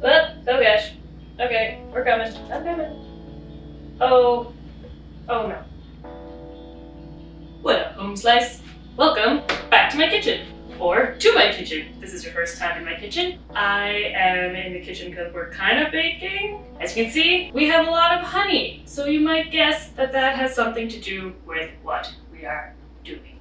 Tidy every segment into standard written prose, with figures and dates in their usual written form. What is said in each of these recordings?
Oh gosh. Okay, we're coming. I'm coming. Oh no. What up, home slice? Welcome back to my kitchen. Or to my kitchen. If this is your first time in my kitchen. I am in the kitchen because we're kind of baking. As you can see, we have a lot of honey. So you might guess that that has something to do with what we are doing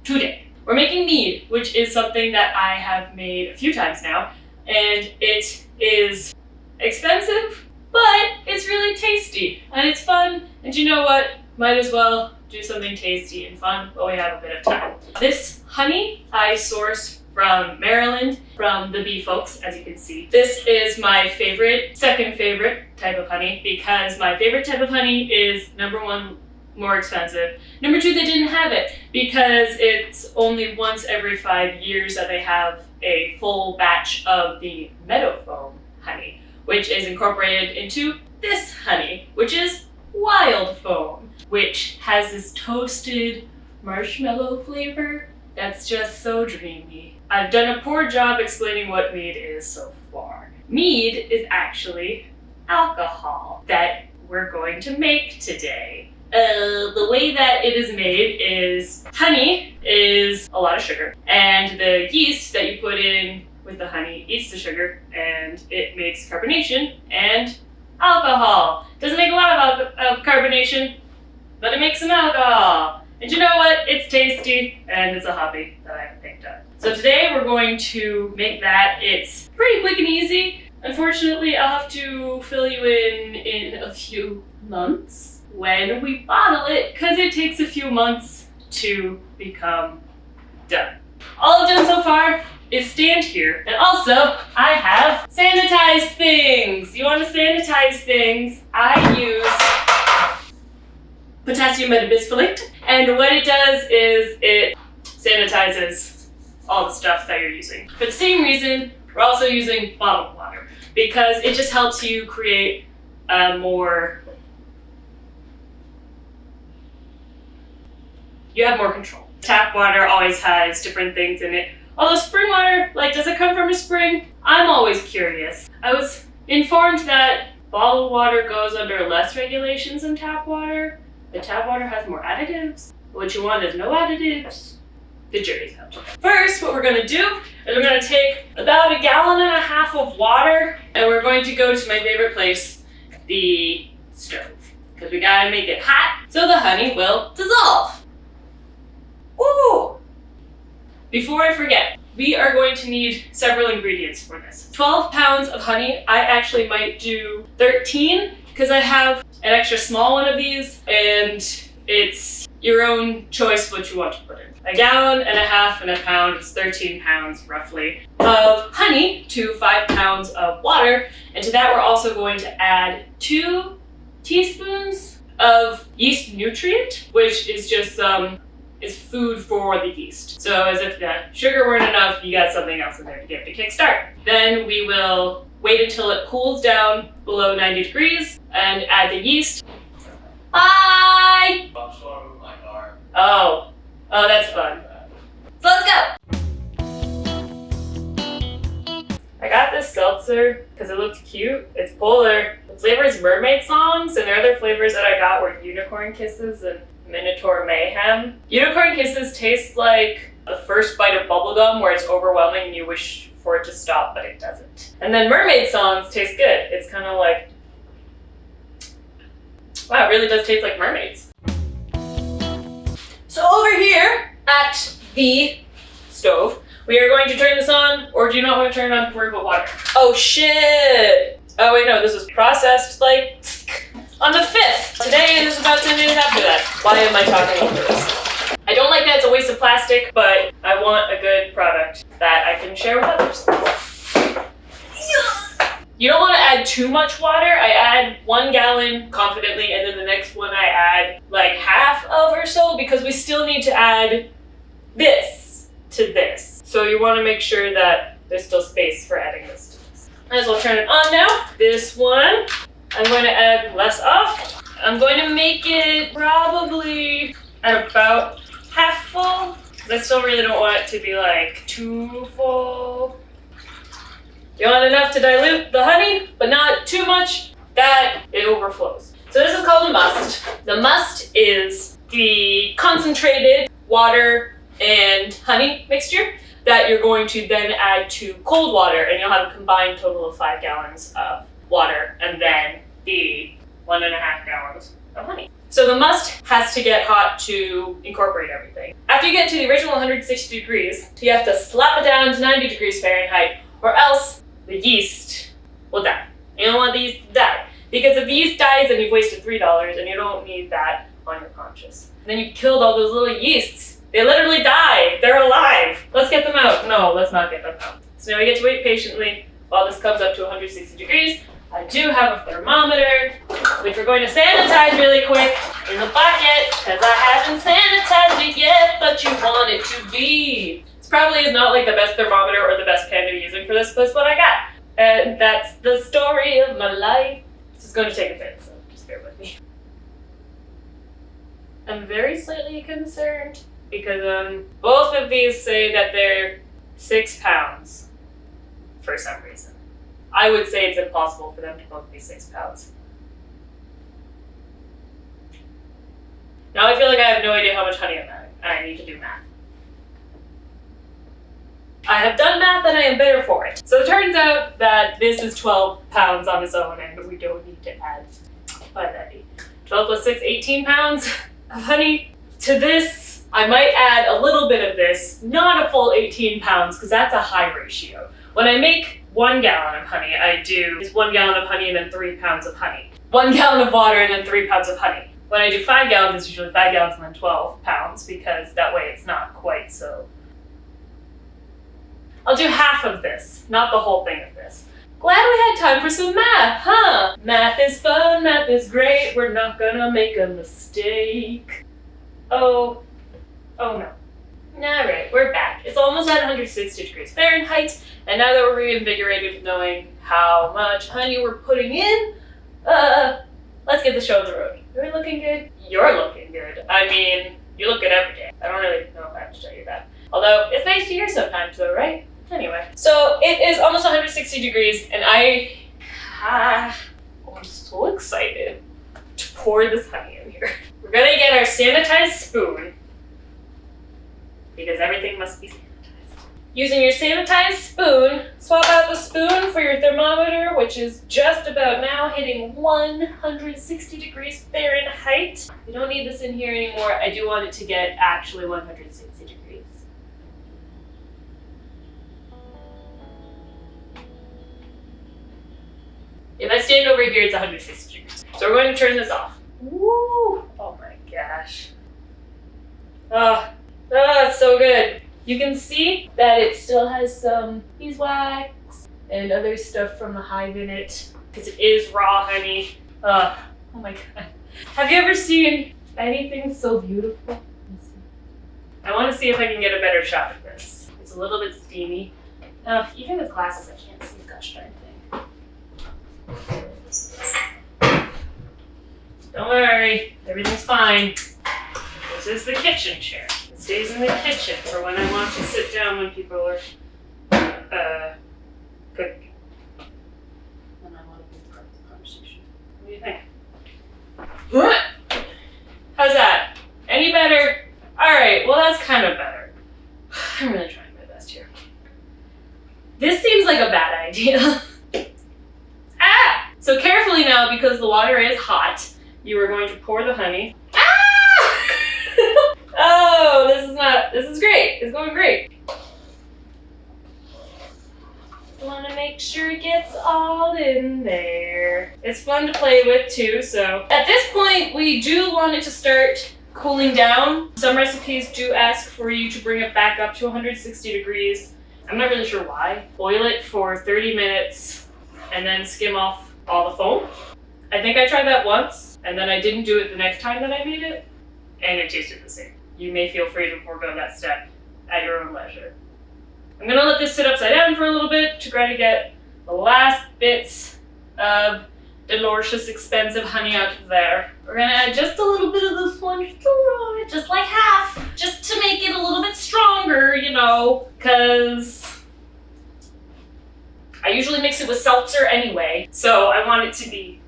today. We're making mead, which is something that I have made a few times now. And it is expensive, but it's really tasty and it's fun. And you know what? Might as well do something tasty and fun while we have a bit of time. This honey I source from Maryland, from the bee folks, as you can see. This is my second favorite type of honey, because my favorite type of honey is number one, more expensive. Number two, they didn't have it because it's only once every 5 years that they have a full batch of the meadow foam honey, which is incorporated into this honey, which is wild foam, which has this toasted marshmallow flavor that's just so dreamy. I've done a poor job explaining what mead is so far. Mead is actually alcohol that we're going to make today. The way that it is made is honey is a lot of sugar, and the yeast that you put in with the honey eats the sugar and it makes carbonation and alcohol. Doesn't make a lot of carbonation, but it makes some alcohol. And you know what? It's tasty and it's a hobby that I picked up. So today we're going to make that. It's pretty quick and easy. Unfortunately, I'll have to fill you in a few months when we bottle it, because it takes a few months to become done. All I've done so far is stand here, and also I have sanitized things. You want to sanitize things? I use potassium metabisphenate, and what it does is it sanitizes all the stuff that you're using. For the same reason, we're also using bottled water, because it just helps you create a more you have more control. Tap water always has different things in it. Although spring water, does it come from a spring? I'm always curious. I was informed that bottled water goes under less regulations than tap water, but tap water has more additives. What you want is no additives. The jury's out. First, what we're gonna do is we're gonna take about 1.5 gallons of water, and we're going to go to my favorite place, the stove, because we gotta make it hot so the honey will dissolve. Ooh! Before I forget, we are going to need several ingredients for this. 12 pounds of honey. I actually might do 13 because I have an extra small one of these, and it's your own choice what you want to put in. 1.5 gallons and a pound is 13 pounds roughly of honey to 5 pounds of water, and to that we're also going to add 2 teaspoons of yeast nutrient, which is just is food for the yeast. So as if the sugar weren't enough, you got something else in there to give it a kickstart. Then we will wait until it cools down below 90 degrees and add the yeast. Bye! Oh, that's fun. So let's go! I got this seltzer because it looked cute. It's polar. The flavor is Mermaid Songs, and the other flavors that I got were Unicorn Kisses and Minotaur Mayhem. Unicorn Kisses taste like the first bite of bubblegum where it's overwhelming and you wish for it to stop, but it doesn't. And then Mermaid Songs taste good. It's kind of like, wow, it really does taste like mermaids. So over here at the stove, we are going to turn this on, or do you not want to turn it on before we put water? Oh shit! Oh wait, no, this was processed on the 5th. Today is about 10 days after that. Why am I talking over this? I don't like that it's a waste of plastic, but I want a good product that I can share with others. You don't want to add too much water. I add 1 gallon confidently, and then the next one I add half of or so, because we still need to add this to this. So you want to make sure that there's still space for adding this to this. Might as well turn it on now. This one, I'm going to add less of. I'm going to make it probably at about half full, because I still really don't want it to be too full. You want enough to dilute the honey, but not too much that it overflows. So this is called a must. The must is the concentrated water and honey mixture that you're going to then add to cold water, and you'll have a combined total of 5 gallons of water and then the 1.5 gallons of honey. So the must has to get hot to incorporate everything. After you get to the original 160 degrees, you have to slap it down to 90 degrees Fahrenheit, or else the yeast will die. You don't want the yeast to die. Because if the yeast dies, then you've wasted $3 and you don't need that on your conscience. And then you've killed all those little yeasts. They literally died. They're alive. Let's get them out. No, let's not get them out. So now we get to wait patiently while this comes up to 160 degrees. I do have a thermometer, which we're going to sanitize really quick in the bucket, because I haven't sanitized it yet, but you want it to be. This probably is not like the best thermometer or the best pen to be using for this, but it's what I got. And that's the story of my life. This is going to take a bit, so just bear with me. I'm very slightly concerned because both of these say that they're 6 pounds for some reason. I would say it's impossible for them to both be 6 pounds. Now I feel like I have no idea how much honey I'm adding, and I need to do math. I have done math and I am better for it. So it turns out that this is 12 pounds on its own, and we don't need to add 12 plus 6, 18 pounds of honey. To this, I might add a little bit of this, not a full 18 pounds, because that's a high ratio. When I make 1 gallon of honey, I do is 1 gallon of honey and then 3 pounds of honey. 1 gallon of water and then 3 pounds of honey. When I do 5 gallons, it's usually 5 gallons and then 12 pounds, because that way it's not quite so. I'll do half of this, not the whole thing of this. Glad we had time for some math, huh? Math is fun, math is great, we're not gonna make a mistake. Oh no. Alright, we're back. It's almost at 160 degrees Fahrenheit, and now that we're reinvigorated with knowing how much honey we're putting in, let's get the show on the road. Are we looking good? You're looking good. I mean, you look good every day. I don't really know if I have to tell you that. Although, it's nice to hear sometimes though, right? Anyway, so it is almost 160 degrees, and I'm so excited to pour this honey in here. We're gonna get our sanitized spoon, because everything must be sanitized. Using your sanitized spoon, swap out the spoon for your thermometer, which is just about now hitting 160 degrees Fahrenheit. We don't need this in here anymore. I do want it to get actually 160 degrees. If I stand over here, it's 160 degrees. So we're going to turn this off. Woo! Oh my gosh. Oh, it's so good. You can see that it still has some beeswax and other stuff from the hive in it, because it is raw honey. Oh my god. Have you ever seen anything so beautiful? I want to see if I can get a better shot of this. It's a little bit steamy. Even with glasses, I can't see the gosh darn thing. Don't worry, everything's fine. This is the kitchen chair. It stays in the kitchen for when I want to sit down when people are cooking. And I want to be part of the conversation. What do you think? How's that? Any better? Alright, well that's kind of better. I'm really trying my best here. This seems like a bad idea. So carefully now, because the water is hot, you are going to pour the honey. Oh, this is great. It's going great. I want to make sure it gets all in there. It's fun to play with too, so. At this point, we do want it to start cooling down. Some recipes do ask for you to bring it back up to 160 degrees. I'm not really sure why. Boil it for 30 minutes and then skim off all the foam. I think I tried that once, and then I didn't do it the next time that I made it, and it tasted the same. You may feel free to forego that step at your own leisure. I'm gonna let this sit upside down for a little bit to try to get the last bits of delicious, expensive honey out of there. We're gonna add just a little bit of this one, just like half, just to make it a little bit stronger, you know, because I usually mix it with seltzer anyway, so I want it to be...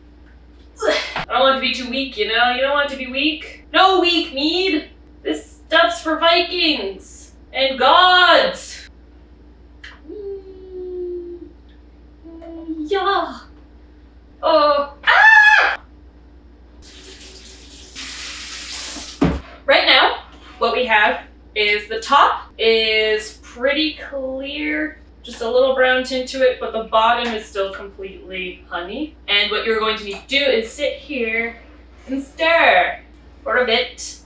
I don't want it to be too weak, you know? You don't want it to be weak. No weak, Mead! This stuff's for Vikings and gods! Yeah. Oh. Ah! Right now, what we have is the top is pretty clear, just a little brown tint to it, but the bottom is still completely honey. And what you're going to need to do is sit here and stir for a bit.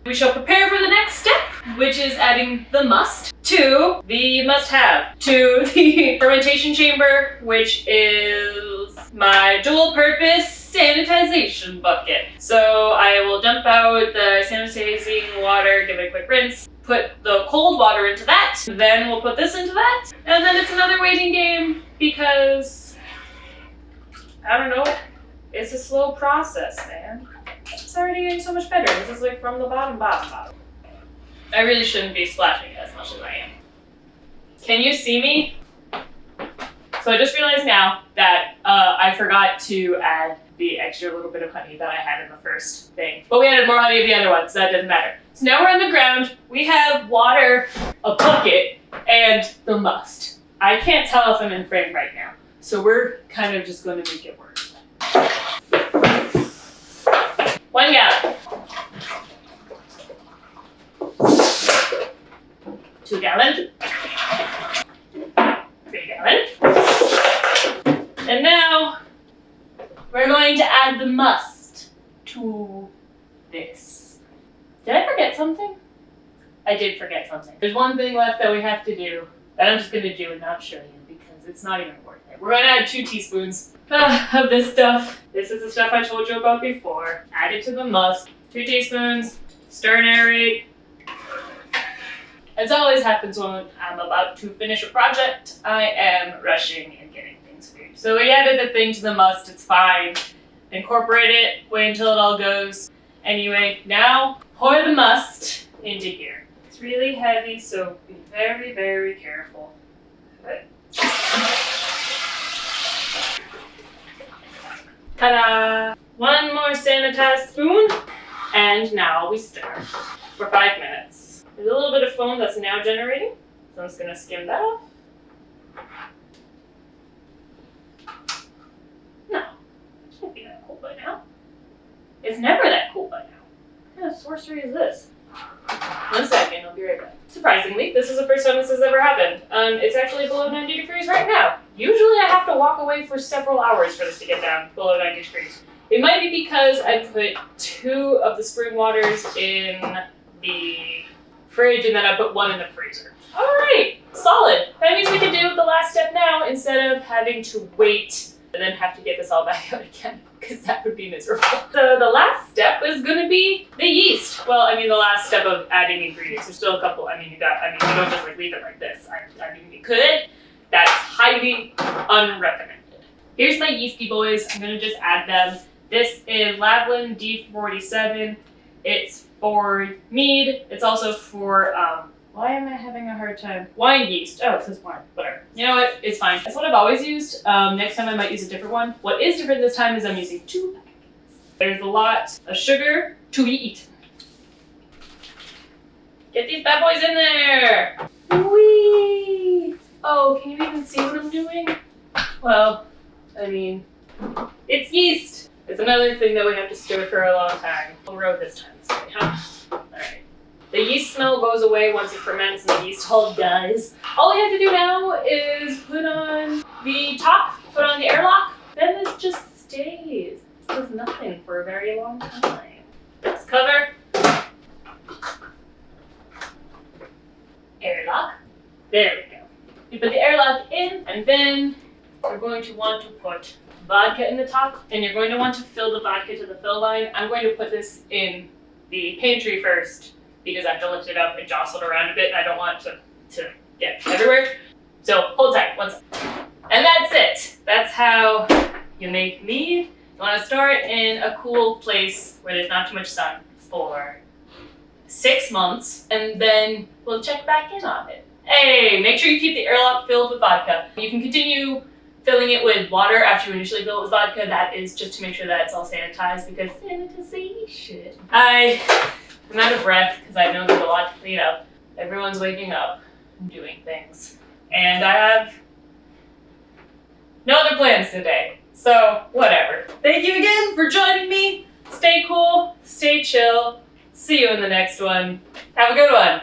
We shall prepare for the next step, which is adding the must to the must-have, to the fermentation chamber, which is my dual-purpose sanitization bucket. So I will dump out the sanitizing water, give it a quick rinse, put the cold water into that, then we'll put this into that, and then it's another waiting game because, I don't know, it's a slow process, man. It's already getting so much better. This is like from the bottom. I really shouldn't be splashing as much as I am. Can you see me? So I just realized now that I forgot to add the extra little bit of honey that I had in the first thing. But we added more honey in the other one, so that doesn't matter. So now we're on the ground. We have water, a bucket, and the must. I can't tell if I'm in frame right now. So we're kind of just going to make it work. 1 gallon. 2 gallon. 3 gallon. And now we're going to add the must to this. Did I forget something? I did forget something. There's one thing left that we have to do that I'm just going to do and not show you because it's not even worth it. We're going to add 2 teaspoons of this stuff. This is the stuff I told you about before. Add it to the must. 2 teaspoons. Stir and aerate. As always happens when I'm about to finish a project, I am rushing and getting things figured. So we added the thing to the must, it's fine. Incorporate it, wait until it all goes. Anyway, now pour the must into here. It's really heavy, so be very, very careful. Okay. Ta-da! 1 more sanitized spoon, and now we stir for 5 minutes. There's a little bit of foam that's now generating, so I'm just going to skim that off. No, it can't be that cold by now. It's never that cold by now. What kind of sorcery is this? 1 second, I'll be right back. Surprisingly, this is the first time this has ever happened. It's actually below 90 degrees right now. Usually I have to walk away for several hours for this to get down below 90 degrees. It might be because I put 2 of the spring waters in the fridge and then I put 1 in the freezer. All right, solid. That means we can do the last step now instead of having to wait and then have to get this all back out again because that would be miserable. So the last step is gonna be the yeast. Well, I mean the last step of adding ingredients. There's still a couple, you don't just like leave it like this. I mean you could. That's highly unrecommended. Here's my yeasty boys. I'm gonna just add them. This is Lavlin D47. It's for Mead. It's also for, why am I having a hard time? Wine yeast. Oh, it says wine. Whatever. You know what? It's fine. That's what I've always used. Next time I might use a different one. What is different this time is I'm using 2 packets. There's a lot of sugar to be eaten. Get these bad boys in there! Whee! Oh, can you even see what I'm doing? Well, I mean, it's yeast. It's another thing that we have to stir for a long time. We'll row this time. Huh? Alright. The yeast smell goes away once it ferments and the yeast all dies. All we have to do now is put on the top, put on the airlock, then this just stays. It does nothing for a very long time. Let's cover. Airlock. There we go. You put the airlock in and then you're going to want to put vodka in the top and you're going to want to fill the vodka to the fill line. I'm going to put this in the pantry first because I have to lift it up and jostle it around a bit and I don't want to get everywhere. So hold tight, 1 second. And that's it. That's how you make mead. You want to store it in a cool place where there's not too much sun for 6 months and then we'll check back in on it Hey, make sure you keep the airlock filled with vodka. You can continue filling it with water after you initially fill it with vodka. That is just to make sure that it's all sanitized because sanitization. I'm out of breath because I know there's a lot to clean up. Everyone's waking up and doing things. And I have no other plans today. So, whatever. Thank you again for joining me. Stay cool, stay chill. See you in the next one. Have a good one.